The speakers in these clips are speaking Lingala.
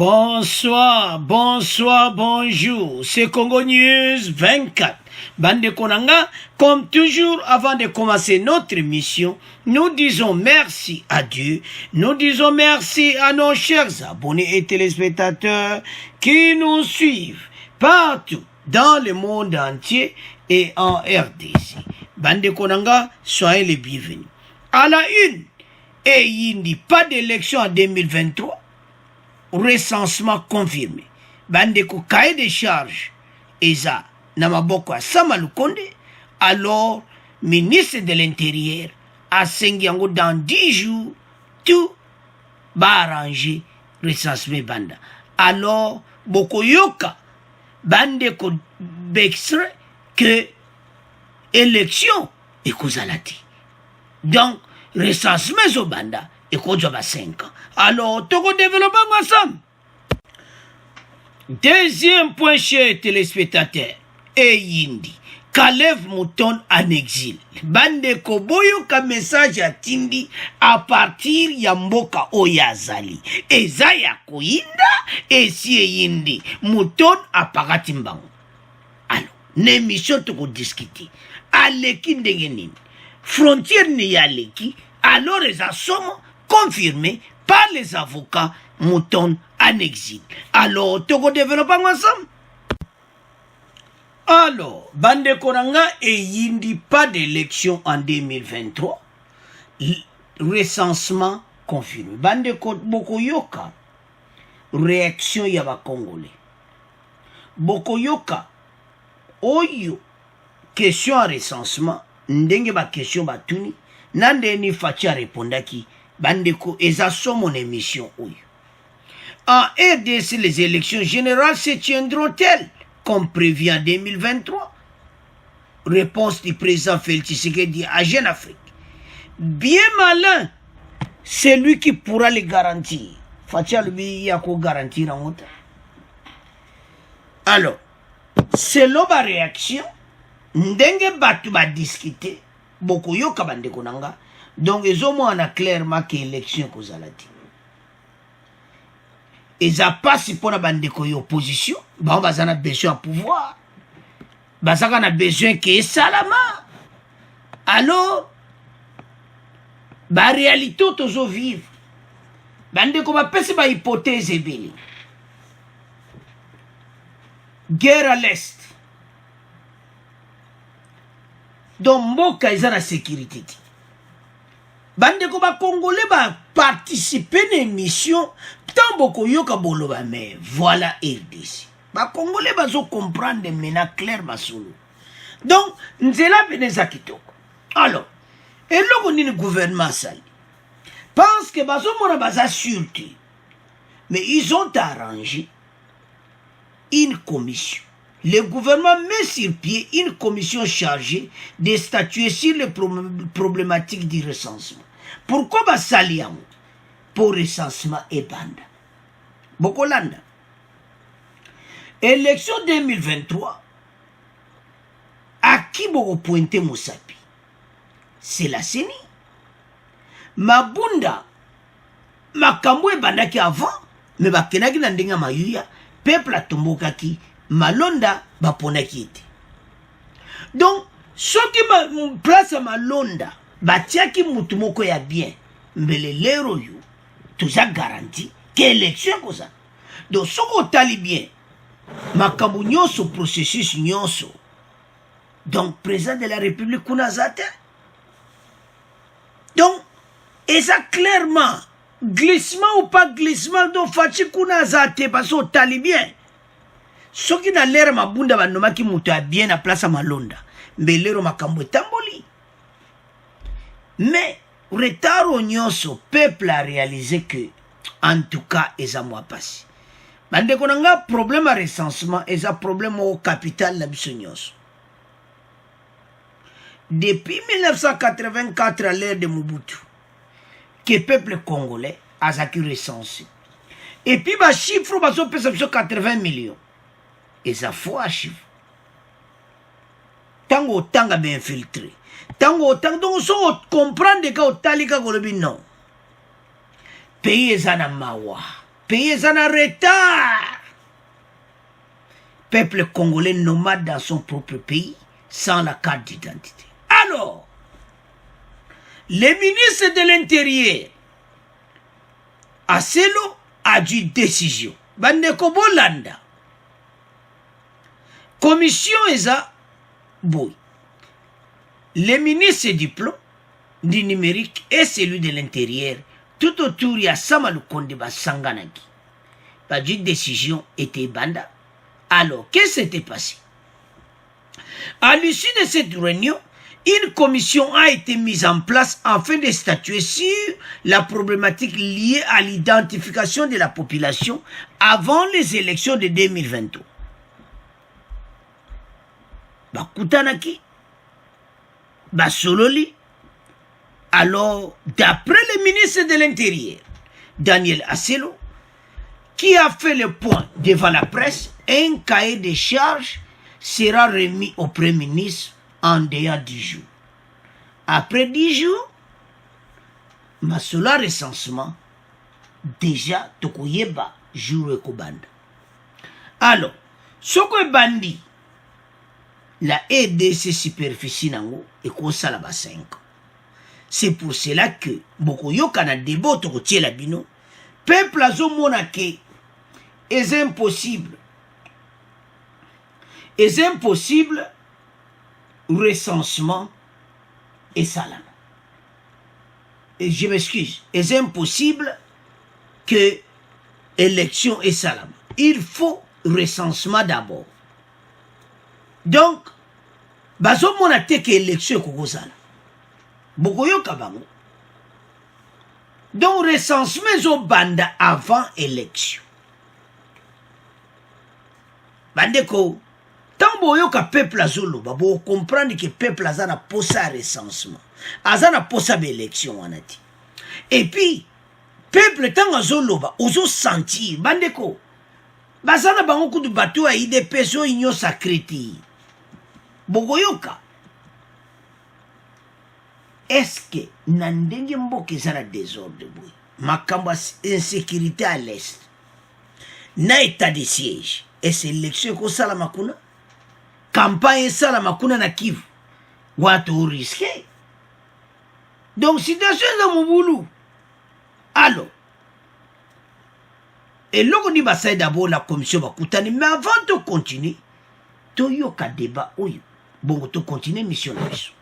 Bonsoir, bonsoir, bonjour. C'est Congo News 24. Bande Konanga, comme toujours, avant de commencer notre émission, nous disons merci à Dieu. Nous disons merci à nos chers abonnés et téléspectateurs qui nous suivent partout dans le monde entier et en RDC. Bande Konanga, soyez les bienvenus. À la une, et il n'y a pas d'élection en 2023. Recensement confirmé. Bandeko cahier de charge Eza Namaboko à Samalukonde, alors ministre de l'Intérieur à Sengiango dans 10 jours, tout va arranger recensement banda. Alors, Bokoyoka, Bandeko Bexre, que élection et Kozalati. Donc, recensement zo banda et Kozoba 5 ans. Alors, Togo développement ensemble. Deuxième point, chers téléspectateurs, et Yindi, Kalev Mouton en exil. Bande Koboyo ka message à Tindi à partir Yamboka Oyazali. Et Zaya Koyinda, et si Yindi, Mouton à Paratimbango. Alors, l'émission Togo discuter. Aleki Ndengenin. Frontière ni Aleki, alors les assommes confirmés par les avocats Mouton en exil. Alors, Togo développement ensemble. Alors, Bande Konanga et Yindi pas d'élection en 2023. Recensement confirmé. Bande Bokoyoka, réaction yaba Congolais. Bokoyoka, Oyo, question à recensement, ndenge ba question batuni, nande ni fatia répondaki. Bandeko, eza sont mon émission. Oui. En RDC, les élections générales se tiendront-elles comme prévu en 2023? Réponse du président Félix Tshisekedi à Jeune Afrique. Bien malin, c'est lui qui pourra les garantir. Fatia lui yako garantir en autre. Alors, selon ma réaction, ndenge batu ba discuter, beaucoup yoka bandeko nanga. Donc, ils ont moins clairement que l'élection qu'on a dit. Ils n'ont pas si pour la bande de opposition, bah on a besoin de pouvoir. Bah ça on a besoin que salama. Alors, bah réalité toujours vivre. Bande comme appelle c'est ma hypothèse belle. Guerre à l'est. Donc Mboka ils ont la sécurité. Bande ko ba Congolais ba participer à l'émission tant beaucoup yoka boloba mais voilà RDC. Ba Congolais ba zo comprendre maintenant clair basolo. Donc nzela beneza kitoko. Alors, et loko ni le gouvernement sali. Pense que bazo mona baza sûreté. Mais ils ont arrangé une commission. Le gouvernement met sur pied une commission chargée de statuer sur les problématiques du recensement. Pourquoi Basaliam? Pour recensement et banda. Bokolanda. Élection 2023. À qui vous pointez Moussapi? C'est la CENI. Mabunda. Makambo e banda ki avant. Mais bakenaki na ndenga mayuya. Peuple a tombokaki. Malonda baponaki ete. Donc, ce qui place à Malonda, batiaki mutumoko ya bien, mbele lero yo, tout ça garanti, que élection comme ça. Donc, ce qu'on tali bien, makambu nyonso processus nyonso. Donc, président de la République kunazate. Donc, et ça clairement, glissement ou pas glissement, donc fachi kunazate, parce qu'on tali bien. Ce qui n'a l'air mabunda banoma ki mutu a bien à place à Malonda. Mais l'ero makambo tamboli. Mais, retard au nyonso, peuple a réalisé que, en tout cas, eza moi passé. Bande konanga problème à recensement, eza problème au capital la biso nyonso. Depuis 1984 à l'ère de Mobutu, que peuple congolais a zaki recensé. Et puis, bah, chiffre, bah, so perception 80 millions. Et ça faut à chiffre. Tango tanga bien infiltré. Tango tanga donc on comprend que au talika golobi non. Pays ezana mawa. pays en retard. Peuple congolais nomade dans son propre pays, sans la carte d'identité. Alors, le ministre de l'Intérieur, Aselo, a dit décision. Bandeko Bolanda. Commission eza boy. Le ministre du plan, du numérique et celui de l'intérieur, tout autour il y a Samalou Konde Sanganagi. Pas d'une décision était banda. Alors, qu'est-ce qui s'était passé? À l'issue de cette réunion, une commission a été mise en place afin de statuer sur la problématique liée à l'identification de la population avant les élections de 2023. Bakutanaki, Basololi. Alors, d'après le ministre de l'Intérieur, Daniel Aselo, qui a fait le point devant la presse, un cahier de charges sera remis au Premier ministre en dehors 10 jours. Après 10 jours, Masola recensement, déjà, Tokoyeba, jour Ekobanda. Alors, ce que bandi, la EDC superficie nango, et qu'on ça là-bas 5 ans. C'est pour cela que, beaucoup yo kana débat tokotie la bino, peuple a zo monake, est impossible. Est impossible, recensement et salam. Et je m'excuse, est impossible que élection et salam. Il faut recensement d'abord. Donc, bazo monate que élection koko sala. Bokoyo kabango. Donc, recensement zo banda avant élection. Bandeko, tant boyo ka peuple azolo, babo comprendre que peuple azana posa recensement. Azana posa élection wanati. Et puis, peuple tant azolo ba ozo sentir bandeko. Bazana bango kudu bato a IDP so inyo sakriti. Bogoyoka. Est-ce que nandenge mboke zana désordre boy? Makamba insécurité à l'est. Na état de siège. Et c'est l'élection ko sala makuna. Campagne sala makuna na Kivu. Watu risqué. Donc situation dans mon boulot. Alors. Et là on dit bah ça d'abord la commission va coûter. Mais avant de continuer, toyoka débat oyo. Bon to continuer mission na biso.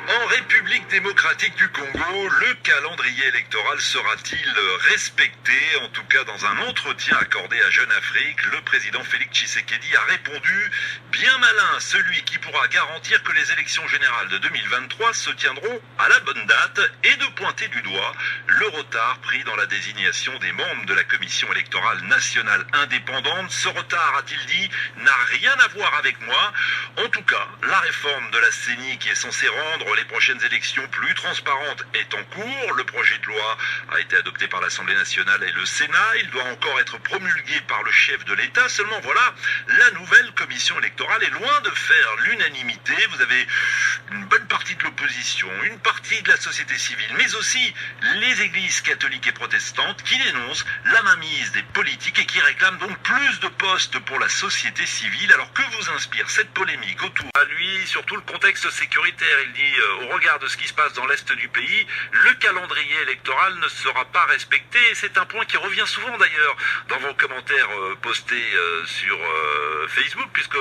En République démocratique du Congo, le calendrier électoral sera-t-il respecté? En tout cas, dans un entretien accordé à Jeune Afrique, le président Félix Tshisekedi a répondu « Bien malin celui qui pourra garantir que les élections générales de 2023 se tiendront à la bonne date et de pointer du doigt le retard pris dans la désignation des membres de la Commission électorale nationale indépendante. Ce retard, a-t-il dit, n'a rien à voir avec moi. En tout cas, la réforme de la CENI qui est censée rendre les prochaines élections plus transparentes est en cours. Le projet de loi a été adopté par l'Assemblée nationale et le Sénat. Il doit encore être promulgué par le chef de l'État. Seulement voilà, la nouvelle commission électorale est loin de faire l'unanimité. Vous avez une bonne partie de l'opposition, une partie de la société civile, mais aussi les églises catholiques et protestantes qui dénoncent la mainmise des politiques et qui réclament donc plus de postes pour la société civile. Alors que vous inspire cette polémique autour à lui, surtout le contexte sécuritaire? Il dit au regard de ce qui se passe dans l'est du pays, le calendrier électoral ne sera pas respecté. C'est un point qui revient souvent d'ailleurs dans vos commentaires postés sur Facebook, puisque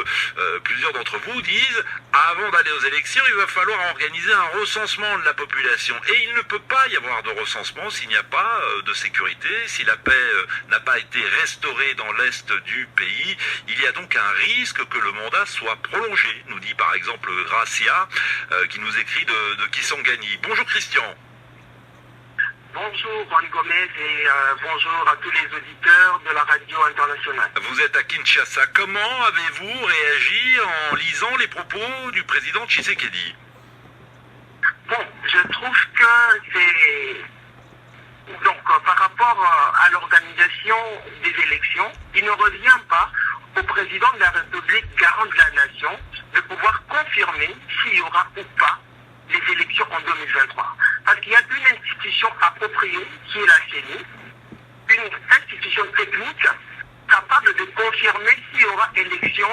plusieurs d'entre vous disent avant d'aller aux élections, il va falloir organiser un recensement de la population. Et il ne peut pas y avoir de recensement s'il n'y a pas de sécurité, si la paix n'a pas été restaurée dans l'est du pays. Il y a donc un risque que le mandat soit prolongé, nous dit par exemple Gracia, qui nous écrit de Kisangani. Bonjour Christian. Bonjour Juan Gomez et bonjour à tous les auditeurs de la radio internationale. Vous êtes à Kinshasa. Comment avez-vous réagi en lisant les propos du président Tshisekedi? Bon, je trouve que c'est... Donc, par rapport à l'organisation des élections, il ne revient pas au président de la République, garant de la nation, de pouvoir confirmer s'il y aura ou pas les élections en 2023. Parce qu'il y a une institution appropriée qui est la CENI, une institution technique capable de confirmer s'il y aura élection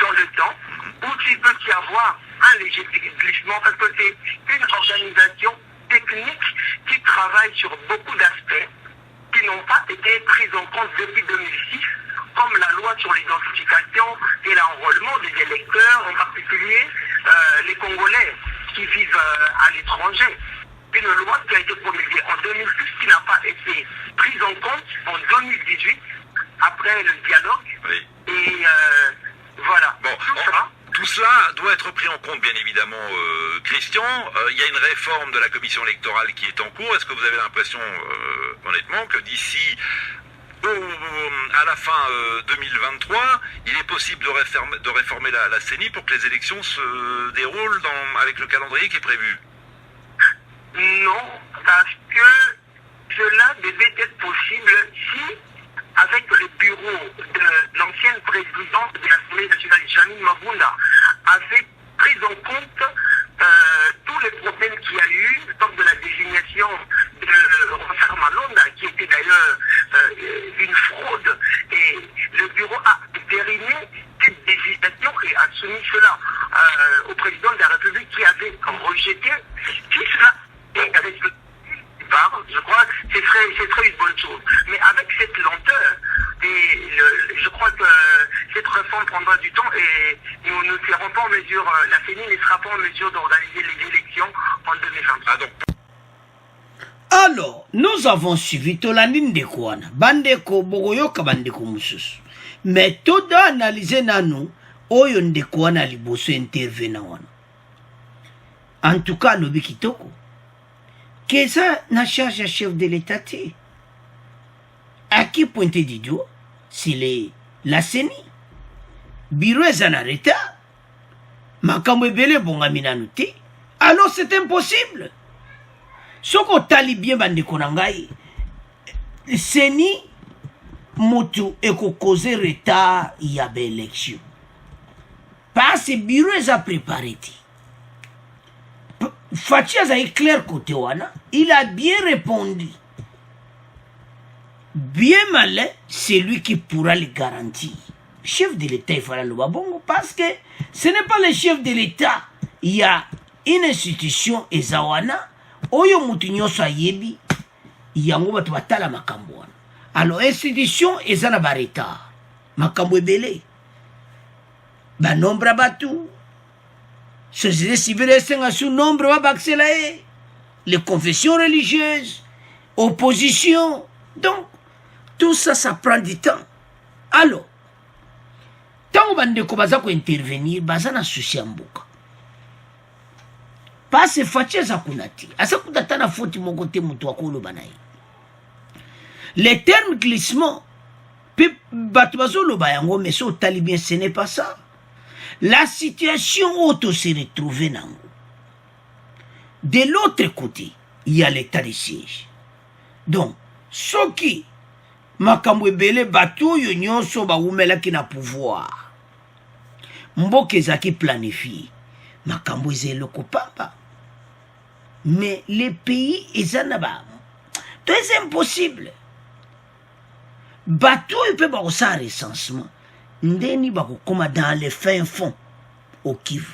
dans le temps ou s'il peut y avoir un léger glissement, parce que c'est une organisation technique qui travaille sur beaucoup d'aspects qui n'ont pas été pris en compte depuis 2006, comme la loi sur l'identification et l'enrôlement des électeurs, en particulier les Congolais qui vivent à l'étranger. Une loi qui a été promulguée en 2006 qui n'a pas été prise en compte en 2018 après le dialogue. Oui. Et voilà. Bon, tout cela doit être pris en compte, bien évidemment, Christian. Il y a une réforme de la commission électorale qui est en cours. Est-ce que vous avez l'impression, honnêtement, que d'ici à la fin 2023, il est possible de réformer la CENI pour que les élections se déroulent avec le calendrier qui est prévu? Non, parce que cela devait être possible si, avec le bureau de l'ancienne présidente de l'Assemblée nationale, Janine Mabunda, avait pris en compte tous les problèmes qu'il y a eu lors de la désignation de Ronsard Malonda, qui était d'ailleurs une fraude. Et le bureau a dérimé cette désignation et a soumis cela au président de la République qui avait rejeté. Si cela est avec le je crois que ce serait une bonne chose. Mais avec cette lenteur, je crois que cette réforme prendra du temps et nous ne serons pas en mesure, la CENI ne sera pas en mesure d'organiser les élections en 2023. Alors, nous avons suivi Tolani Ndekwana, Bandeko Bogoyoka Bandeko Mususu. Mais tout analyser nanu, Oyo Ndekwana liboso intervenant wana. En tout cas, lobi kitoko. Que ça n'a charge à chef de l'État. À qui pointer du doigt? C'est la CENI. Bureau est en arrêt. Makamwe bele bonga minanute. Alors c'est impossible. Ce qu'on talibien bande konangai. CENI motu eko cause retard y a élection. Parce que bureau est à préparer. Fachi a clair côté wana, il a bien répondu. Bien malin, c'est lui qui pourra le garantir. Chef de l'État, il fera le babongo parce que ce n'est pas le chef de l'État. Il y a une institution ezawana, oyo mutinyo sa yebi, yango batu batala makambo wana. Alors institution ezana bareta, makambo ebele. Ba nombre batu. Société civile est sous nombre de les confessions religieuses, opposition. Donc, tout ça, ça prend du temps. Alors, tant qu'on va intervenir, baza na souci amboka. Pas se fache za kunati. Asa kutata na foti mokote mutu wakolo banayi. Les termes glissement, batu bazolo bayango, mais so talibien, ce n'est pas ça. La situation auto se retrouve nango. De l'autre côté, il y a l'état de siège. Donc, ce qui makambo ebele bato yo nyonso ba umela ki na pouvoir. Mboke zaki planifie. Makambo ezelo kopamba. Mais les pays ezanaba. Donc c'est impossible. Bato il peut pas ça recensement. Ndeni bakokoma dans les fins fonds au Kivu,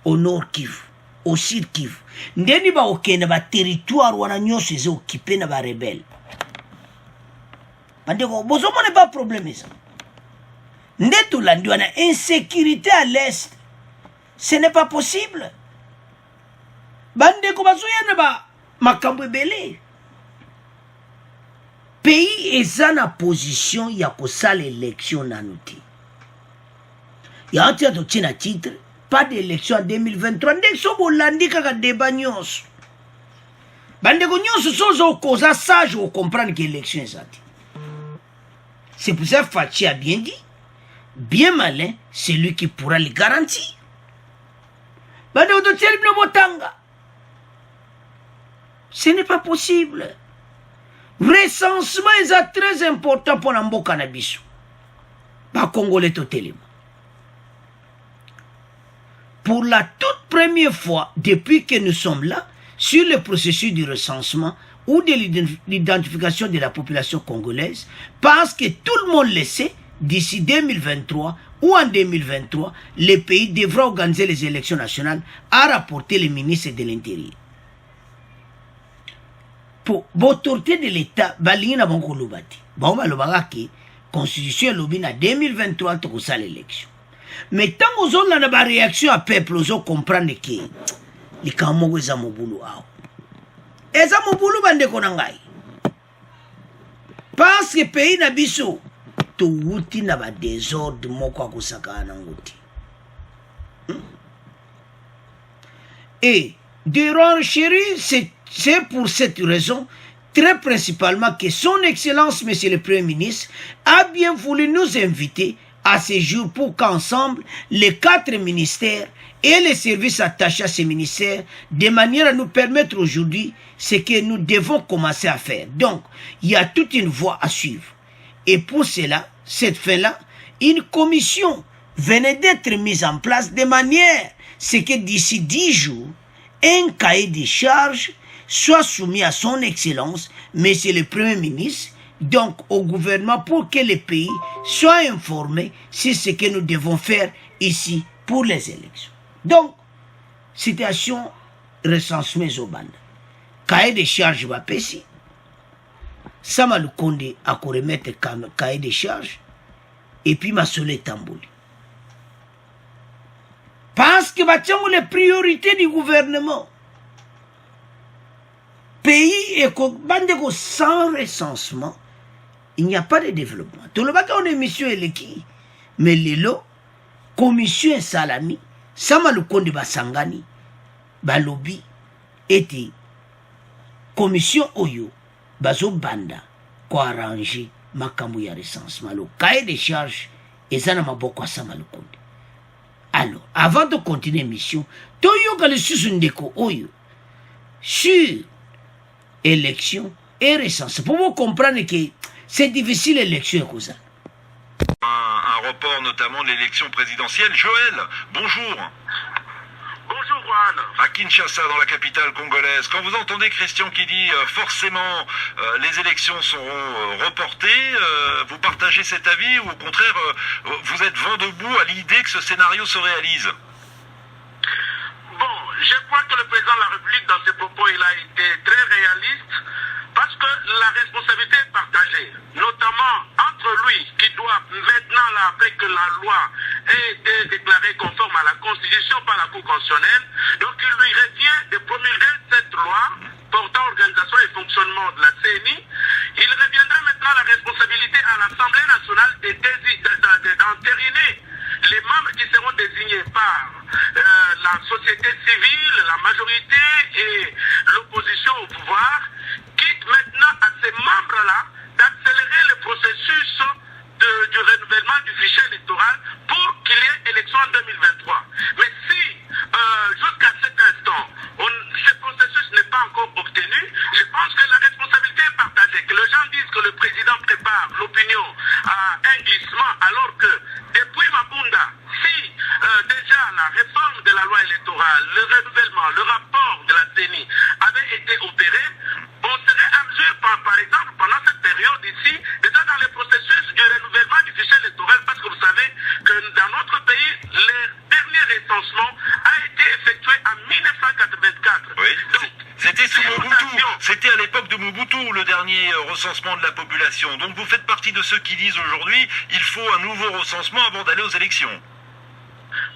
au nord Kivu, au sud Kivu. Ndeni bakokenda ba territoire wana nyonso eze occupé na ba rebelle. Bandeko bozomo n'est pas problème ça. Ndeto landi wana insécurité à l'est. Ce n'est pas possible. Bandeko bazoyana ba makambo ebele. Pays est en position ya kosala élection nanuti. Ya antia to tina titre, pas d'élection en 2023. Ndek so bolandi kaka débat nyonso. Bandeko nyonso sozo koza sage ou comprendre que l'élection est zati. C'est pour ça que Fachi a bien dit, bien malin, c'est lui qui pourra le garantir. Bandeko to tiel bino motanga. Ce n'est pas possible. Recensement est très important pour Nambo Cannabis. Ba Congolais totalement. Pour la toute première fois, depuis que nous sommes là, sur le processus du recensement, ou de l'identification de la population congolaise, parce que tout le monde le sait, d'ici 2023 ou en 2023, le pays devra organiser les élections nationales, a rapporté le ministre de l'Intérieur. Pour l'autorité de l'État, balina banko lobati. Bon malobaka ki constitution lobi na 2023 to ça l'élection. Mais tant aux autres na ba réaction à peuple aux autres comprendre que les kamo eza mobulu ao. Eza mobulu bande konangai. Parce que pays na biso to wuti na ba désordre moko akusaka na nguti. Et de renchérir c'est pour cette raison, très principalement, que son Excellence, Monsieur le Premier ministre, a bien voulu nous inviter à ce jour pour qu'ensemble, les 4 ministères et les services attachés à ces ministères, de manière à nous permettre aujourd'hui ce que nous devons commencer à faire. Donc, il y a toute une voie à suivre. Et pour cela, cette fin-là, une commission venait d'être mise en place de manière à ce que d'ici 10 jours, un cahier de charges soit soumis à son Excellence, Monsieur le Premier ministre, donc au gouvernement, pour que le pays soit informé sur ce que nous devons faire ici pour les élections. Donc, situation recensement Zobanda. Cahier de charges va passer. Sama Lukonde a remettre cahier de charges et puis Masole Tambouli. Parce que les priorités du gouvernement. Pays et bandeko sans recensement, il n'y a pas de développement. Tout le monde a une émission qui, mais les lots, commission salami, sama le konde basangani, balobi, était commission oyo, bazo banda, ko arranger makambo ya recensement. Le cahier de charges, et ça n'a pas beaucoup à sama le konde. Alors, avant de continuer l'émission, toyo ka le susundeko oyo, sur élection et recensement. Pour vous comprendre que c'est difficile l'élection comme ça. Un report notamment de l'élection présidentielle. Joël, bonjour. Bonjour Juan. À Kinshasa, dans la capitale congolaise, quand vous entendez Christian qui dit forcément les élections seront reportées, vous partagez cet avis ou au contraire vous êtes vent debout à l'idée que ce scénario se réalise? Bon, je crois que le président de la République, dans ses propos, il a été très réaliste parce que la responsabilité est partagée, notamment entre lui qui doit maintenant, là, après que la loi ait été déclarée conforme à la Constitution par la Cour constitutionnelle, donc il lui revient de promulguer cette loi portant organisation et fonctionnement de la CENI. Il reviendra maintenant la responsabilité à l'Assemblée nationale d'entériner les membres qui seront désignés par la société civile, la majorité et l'opposition au pouvoir, quitte maintenant à ces membres-là d'accélérer le processus du renouvellement du fichier électoral pour qu'il y ait élection en 2023. Mais si, jusqu'à cet instant, ce processus n'est pas encore obtenu, je pense que la responsabilité est partagée. Que les gens disent que le président prépare l'opinion à un glissement, alors que depuis Mapunda, si déjà la réforme de la loi électorale, le renouvellement, le rapport de la CENI avait été opéré, on serait à mesure, par exemple, pendant cette période ici, déjà dans le processus du renouvellement du fichier électoral, parce que vous savez que dans notre pays, le dernier recensement a été effectué en 1984. Oui. C'était sous Mobutu. C'était à l'époque de Mobutu, le dernier recensement de la population. Donc vous faites partie de ceux qui disent aujourd'hui il faut un nouveau recensement avant d'aller aux élections.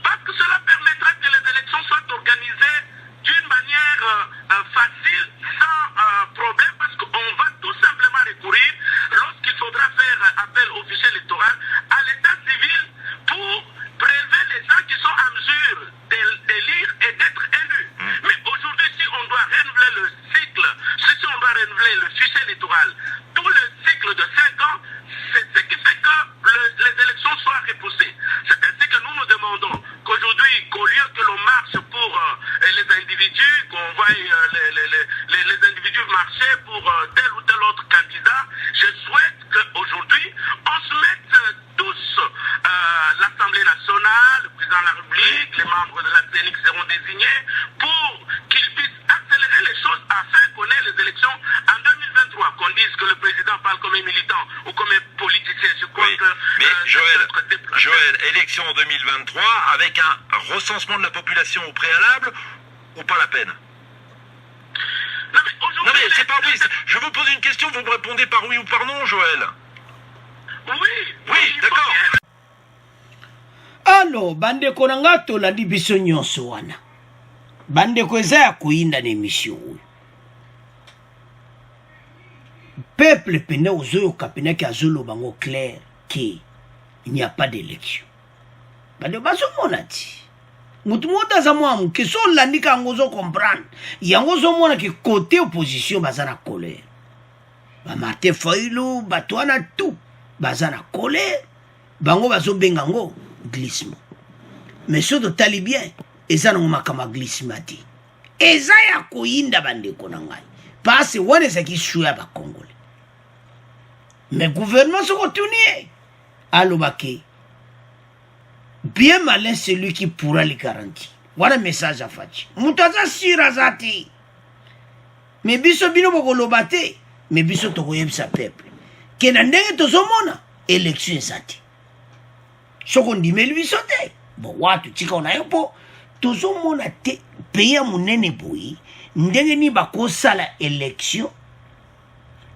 Parce que cela permettra que les élections soient organisées d'une manière facile, sans problème, parce qu'on va tout simplement recourir, lorsqu'il faudra faire appel au fichier électoral, à l'état civil pour prélever les gens qui sont en mesure d'élire et d'être élus. Mais aujourd'hui, si on doit renouveler le cycle, si on doit renouveler le fichier électoral, tout le cycle de 5 ans, c'est ce qui fait que les élections soient repoussées. C'est ainsi que nous nous demandons qu'aujourd'hui, qu'au lieu que l'on marche pour les individus, qu'on voie les individus marcher pour tel ou tel autre candidat, je souhaite qu'aujourd'hui, on se mette tous, l'Assemblée nationale, le président de la République, les membres de la CENI qui seront désignés, pour qu'ils puissent accélérer les choses afin qu'on ait les élections en militant ou comme politicien. Je crois Oui, que... mais Joël, élection en 2023 avec un recensement de la population au préalable ou pas la peine? Non mais c'est pas oui, je vous pose une question, vous me répondez par oui ou par non, Joël. Oui, d'accord. Alors, bandeko na nga tolandi biso nyonso wana. Bandeko eza ya koyinda na émission oyo. Peuple pene ozoyoka pene ki azoloba ngo clair que il n'y a pas d'élection. Bandeko bazomona ti. Mutu moto aza mwa muke so olandika yango ozo comprendre. Yango ozomona ki côté opposition baza na colère. Ba Martin Fayulu, bato wana tout baza na colère. Bango bazobenga ngo glissement. Mais ce totali bien, eza na makama glissement ti. Eza ya koyinda bandeko na ngai. Parce que wana ezaki shuya ba Congolais. Mais gouvernement se retourner. Alobake. Bien malin celui qui pourra les garantir. Voilà message à Fachi. Moutaza sirazati. Mais biso bino boko lobate. Mais biso tokoyeb sa peuple. Kenandenge tozomona. Élection zati. Soko ndimeli biso te. Bon watu tika onayopo. Tozomona te. Peya munene boyi. Ndenge ni bako sala élection.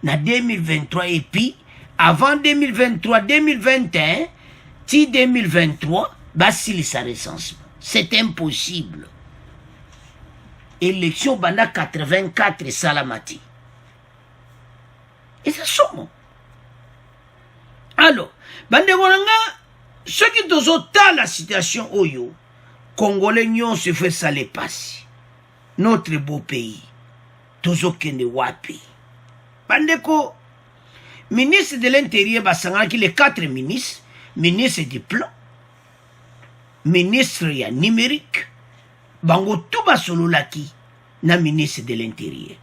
Na 2023 et puis. Avant 2023, 2021. Si 2023, basili sa recensement. C'est impossible. Élection banda 84 salamati. Et c'est somme. Alors, bande gonanga, ceux qui doivent la situation oyo, Congolais nyon se fait saler passer. Notre beau pays. Tozo kende wapi. Bande ko, ministre de l'Intérieur basanga ki les 4 ministres, ministre du plan, ministre ya numérique, bango tout basolo laki na ministre de l'Intérieur.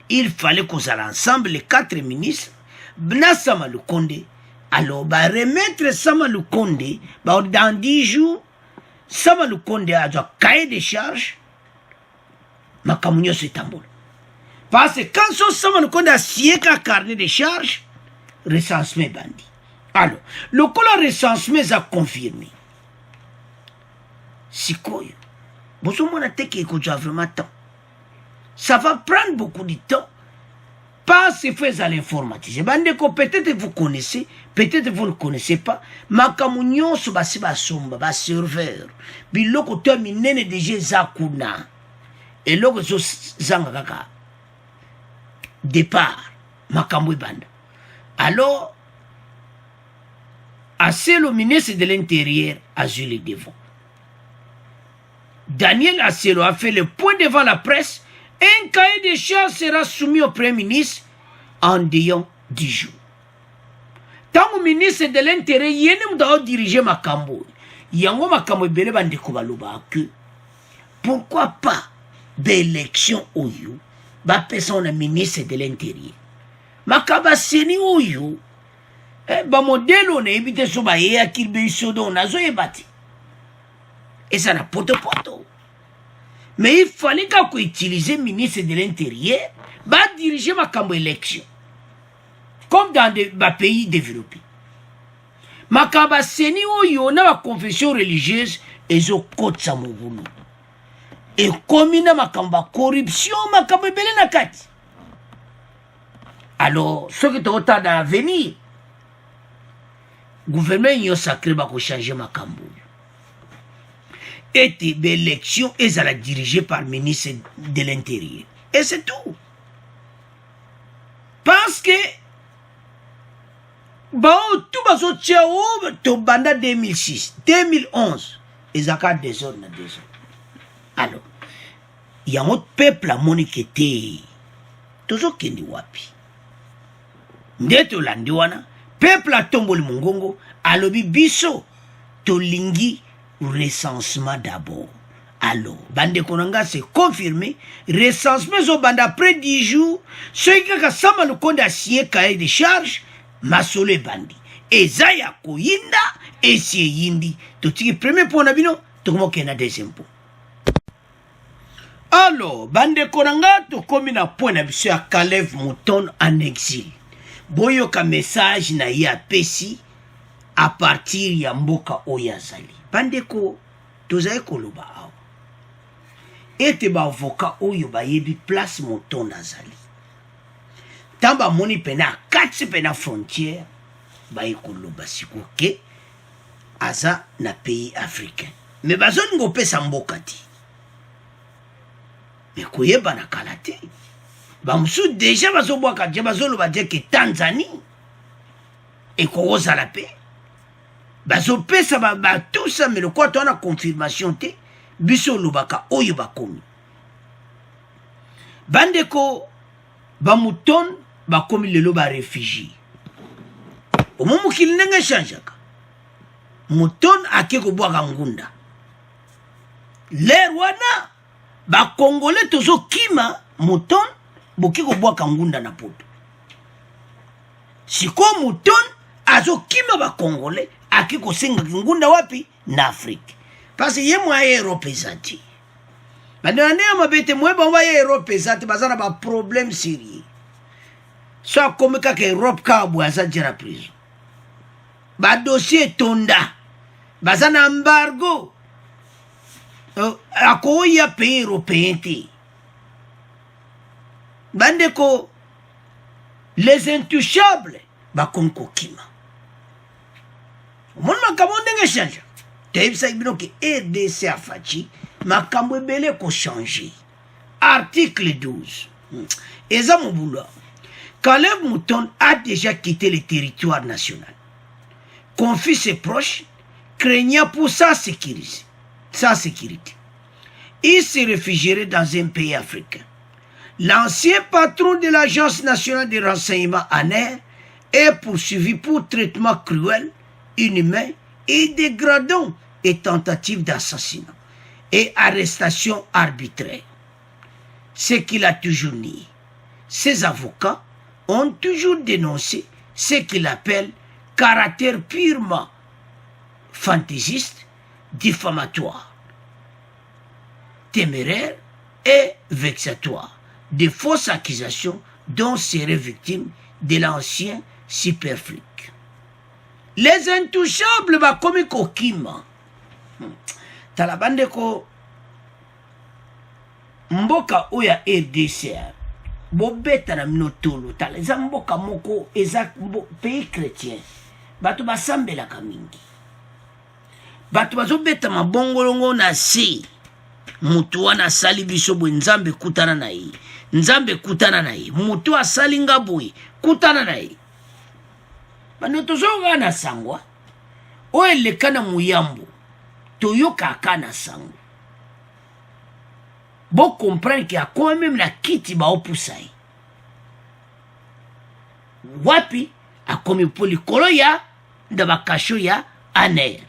Il fallait qu'on soit ensemble les 4 ministres, bna Sama Lukonde, alors ba remettre Sama Lukonde, ba dans 10 jours, Sama Lukonde a un cahier de charge, makamunyo se tambol. Parce que quand son Sama Lukonde a signé un carnet de charge, recensement bandi. Alors, le colon recensement a confirmé. Sikoyo. Bonjour, mon attaque qui vraiment temps. Ça va prendre beaucoup de temps. Pas se faire à l'informatique. Peut-être vous connaissez, peut-être vous ne connaissez pas. Makamunyon so basi basomba, bas serveur. Biloko terminé déjà zakuna. Et loko so zangaka. Départ. Makamwe banda. Alors, assez le ministre de l'Intérieur a joué les devants. Daniel Asselo a fait le point devant la presse. Un cahier de charges sera soumis au Premier ministre en disant 10 jours. Tant que ministre de l'Intérieur, il y a dirigé Makambo. Il y a Makambo Bele Bandekobaloba que pourquoi pas d'élection au you, ba personne ministre de l'Intérieur. Makaba Seni au you. Ba modèle on est évité sur ba et akil be sodo na zo ebati. Et ça n'a poto. Mais il fallait qu'on utilise le ministre de l'Intérieur va diriger ma cambo élection. Comme dans des pays développés. Ma kamba seni oyo na confession religieuse ezo kotsa mubulu. Et comme il ma kamba corruption ma kamba belé na kati. Alors, ce qui est au temps d'avenir, le gouvernement y a sacré pour changer ma cambo. Et l'élection est dirigée par le ministre de l'Intérieur. Et c'est tout. Parce que tout le monde to banda 2006, 2011, ils ont des zones. Alors, il y a un autre peuple à moniqueter. Toujours qui n'est wapi. Ndeto landiwana, peuple à tombol mongongo, alobi biso, to lingi, recensement d'abord. Alors, bande konanga c'est confirmé, recensement zo bande après 10 jours, ceux qui ont sama le compte à signer cahier de charge, masole bandi. Et zaya ko yinda, et si yindi. Tout ce qui est premier point d'abino, tout le monde qui a deuxième point. Alors, bande konanga, tout comme il a point d'abino à Kalev Mouton en exil. boyoka message na ye apesi à partir ya mboka oyo azali. Bandeko tozali koloba awa ete baavoka oyo bayebi place Mutonda azali ntan bamoni pena akati pena frontière baye koloba siko ke aza na pays africain me bazolinga opesa mboka ti me koyeba na kala te bamosusu deja bazobwaka te bazoloba te ke Tanzanie ekozala pe bazopesa batusa me lokola to wana confirmation te biso olobaka oyo bakomi. Bandeko bamuton bakomi lelo barefugie omo mokili ndenge echangeaka muton ake kobwaka ngunda ler wana bakongole tozokima muton boki kobwaka ngunda na poto siko muton azokima bakongole ake kosenga ngunda wapi na Afrique parce que ye mwa Europe ezati badane mabete mweba mwa Europe ezati bazana ba problème sérieux so akomeka ke Europe ka bwaza jera prison ba dossier tonda bazana embargo akoya pays européen te bandeko les intouchables bakonko kima mon makambo ndenge change tebisa bino ke RDC afachi makambo ebele ko changer. Article 12 eza mobula Caleb Mouton a déjà quitté le territoire national, confie ses proches craignant pour sa sécurité. Il se réfugierait dans un pays africain. L'ancien patron de l'Agence nationale de renseignement ANER est poursuivi pour traitement cruel, inhumain et dégradant et tentative d'assassinat et arrestation arbitraire. Ce qu'il a toujours nié. Ses avocats ont toujours dénoncé ce qu'il appelle caractère purement fantaisiste, diffamatoire, téméraire et vexatoire de fausses accusations dont seraient victimes de l'ancien superflic. Les intouchables bakomi kokima talabandeko mboka oya RDC bobeta na minotolo tala eza mboka moko eza pays chrétien bato basambelaka mingi bato bazobeta mabongolongo na se mutu wana asali biso boye nzambe kutana na ye nzambe kutana na ye mutu asali nga boye kutana na ye bano tozoyoka na sangwa oyo eleka na muyambo toyokaka na sango bo comprendre ke akoma meme na kiti baopusa ye wapi akomi po likolo ya nda bakasho ya ANER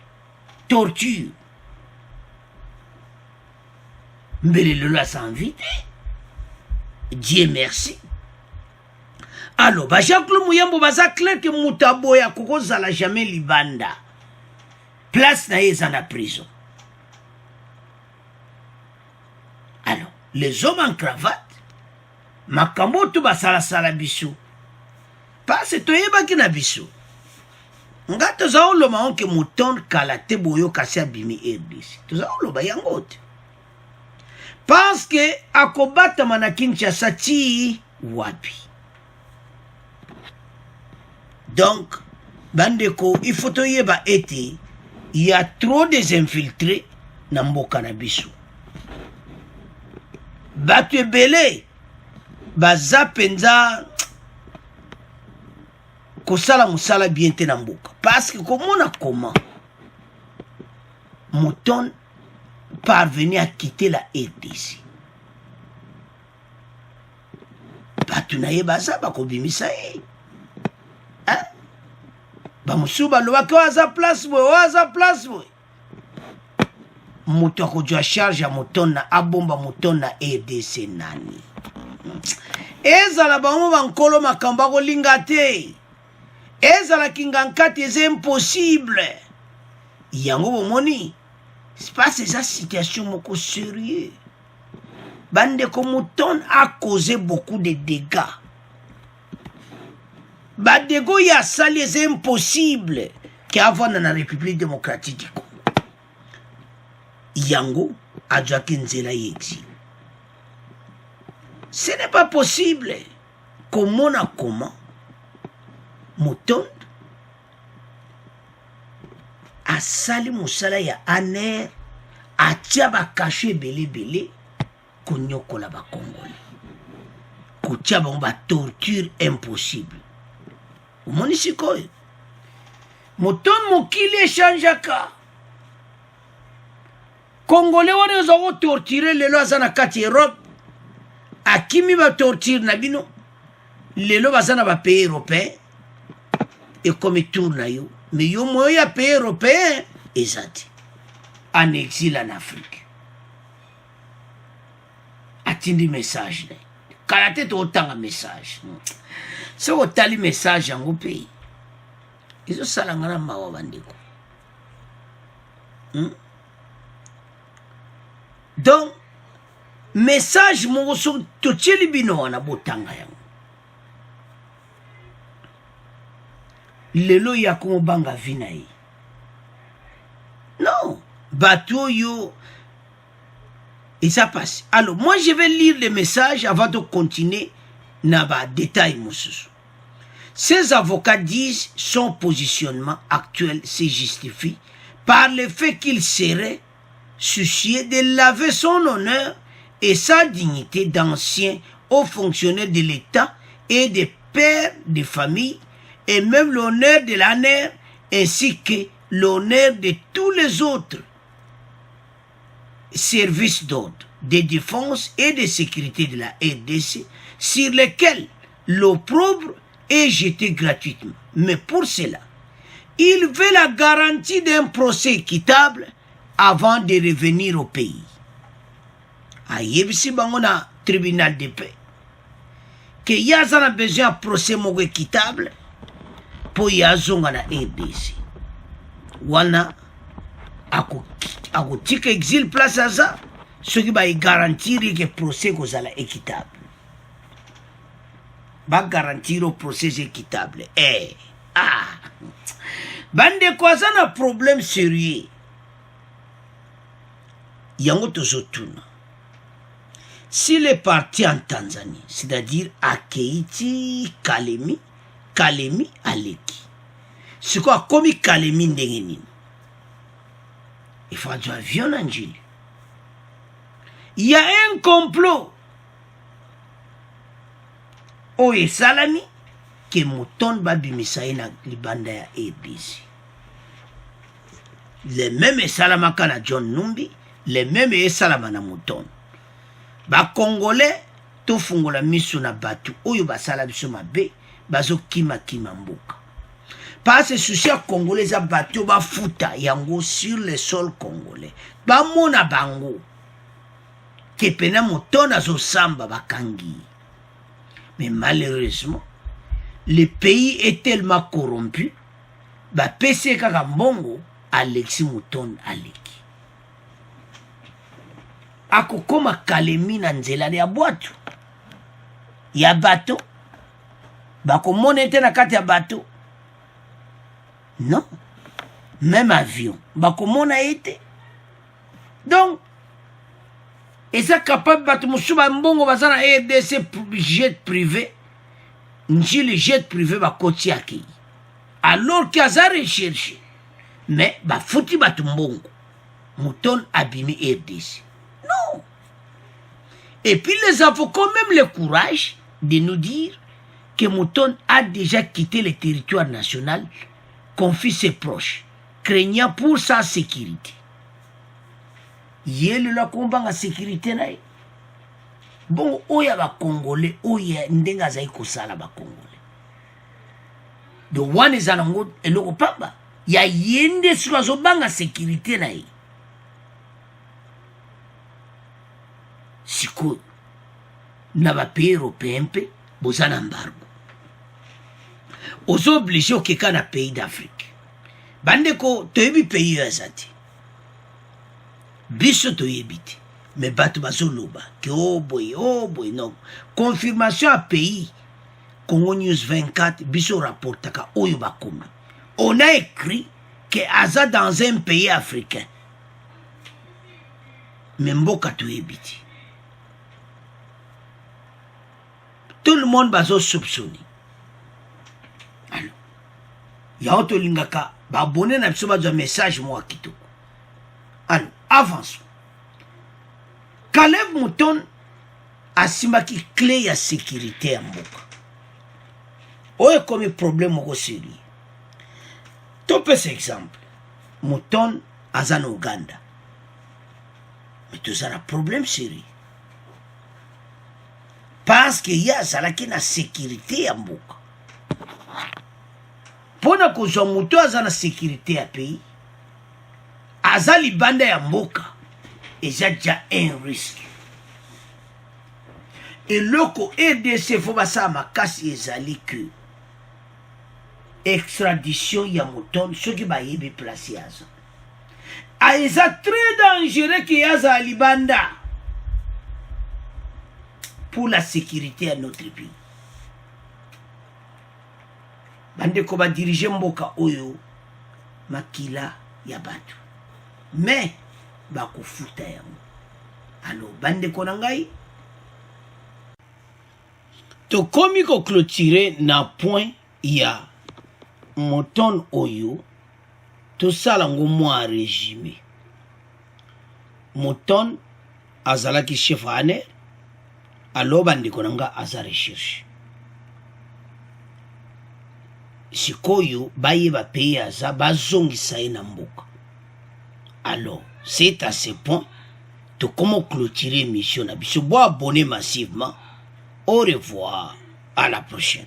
torture mbele lelo asanvi te Dieu merci. Alors bajaclo muyambo baza clair ke mutu aboya kokozala jamais libanda place na ye eza na prison. Alors les hommes en cravate makambo tu basalasala biso parce toyebaki na biso nga toza oloba onke Mouton kala te boyo kasi abimi RDC toza oloba yango te parce que akobatama na Kinshasa ti wapi. Donc bandeko il faut toyeba ete il y a trop des infiltrés na mboka na biso bato ebele baza penza kosala musala bien te na mboka parce que komona comment Mouton parvenu à quitter la RDC bato na ye baza bakobimisa ye bamosusu balobaki oyo aza place boye oyo aza place boye moto akozwa charge ya Mouton na abomba Mouton na RDC nani ezala bango bankolo makambo akolinga te ezalaki ngankati eza impossible yango bomoni passe eza situation moko sérieux bandeko Mouton a causé beaucoup de dégâts badego ya sali c'est impossible que avoir dans la République démocratique du Congo yango adjaki nzela yexi. Ce n'est pas possible. Comment Moton a sali musala ya aner atia ba caché belé konyokola ba Congolais. Kotia ba torture impossible. Umoni sikoyo. Moton mokili echangeaka. Congolais wana zo torturer lelo azana kati Europe. Akimi ba torture na bino. Lelo bazana ba pays européen. Et comme tourne yo. Mais yo moya pays européen ezati. En exil en Afrique. Atindi message ne. Kala tete otanga message. C'est otali message en pays. Ils ont salangana mawa bandeko. Donc message mo so to tcheli bino wana botanga yango. Lelo ya komo banga vinayi. Non, bateau yo. Et ça passe. Alors, moi, je vais lire les messages avant de continuer dans les détails. Ces avocats disent son positionnement actuel se justifie par le fait qu'il serait soucieux de laver son honneur et sa dignité d'ancien haut fonctionnaire de l'État et de père de famille, et même l'honneur de l'ANER ainsi que l'honneur de tous les autres services d'ordre, de défense et de sécurité de la RDC sur lesquels l'opprobre est jeté gratuitement. Mais pour cela, il veut la garantie d'un procès équitable avant de revenir au pays. Ayebisi bangona tribunal de paix que yazana besoin de procès équitable pour yazonga na RDC. Wana ako tika exil place à ça, ce qui va garantir que le procès est équitable. Va garantir le procès équitable. Bande quoi ça un problème sérieux. Yango tozotuna. Si les partis en Tanzanie, c'est-à-dire Akeiti, Kalemi, Aleki, c'est quoi comme Kalemi ndengenini? Il faut un avion en Gilles. Il y a un complot. Oh, et Salami, que Mouton Babimisaï na Libanda ya ABC. Les mêmes Salamaka na John Numbi, les mêmes Salama na Mouton. Ba Congolais, to fungola miso na batu, oyo ba salabiso mabe, bazo kima mboka. Parce que souci Congolais a battu ba futa yango sur le sol congolais. Ba mona bango. Que pena motona zo samba bakangi. Mais malheureusement, le pays est tellement corrompu. Ba pese kaka mbongo Alexis Mouton Aleki. Ako koma Kalemi na nzela ya boatu. Ya bateau. Bako monete na kati ya bateau. Non. Même avion. Bakomona été. Donc, et ça capable de battre mbongo bazana RDC jet privé. Njili jet privé ba koti aki. Alors qu'il y a ça recherché. Mais ba fouti battu mbongo. Mouton abîmé RDC. Non. Et puis les avocats ont même le courage de nous dire que Mouton a déjà quitté le territoire national, confie ses proches, craignant pour sa sécurité. Yel la combat en sécurité na. Bon, oya ba Congolais, oya ndenga za iko sala ba Congolais. The one is anango eloko pamba. Ya yende sukazo banga sécurité na. Siko na ba pays européen pe bozana embargo. Ozo obligé au keka na pays d'Afrique. Bandeko toyebi pays yazati. Biso toyebiti. Mais batu bazo loba. Que oh boy, non. Confirmation à pays. Congo News 24 biso rapportaka oyo bakomi. On a écrit que aza dans un pays africain. Mais mboka toyebiti. Tout le monde bazo soupçonner. Alors, yao to lingaka ba abonné na biso bazwa message mo kitoko. Alors, avançons. Caleb Mouton asimaki clé ya sécurité ya mboka. Oye comme problème au sérieux. Topé cet exemple. Mouton aza na Uganda. Mais tout ça a un problème sérieux. Parce qu'il y a la sécurité à mboka. Pona kozwa muto aza na sécurité à pays, aza libanda ya mboka, eza déjà un risque. Et loko EDC faut basa makasi ezali que extradition ya Mouton soki bayebi place yaza. Eza très dangereux que yaza libanda pour la sécurité à notre pays. Bande ko ba diriger mboka oyo makila ya batu. Mais ba kufuta yango. Alors bande ko nangai to komi ko clôturer na point ya Mouton oyo to salango mwa régime. Mouton azalaki chef ane alors bande ko nanga aza recherche. Sikoyo bayeba pays aza bazongisa ye na mboka. Alors, c'est à ce point que comment clôturer mission na biso bo abonner massivement. Au revoir, à la prochaine.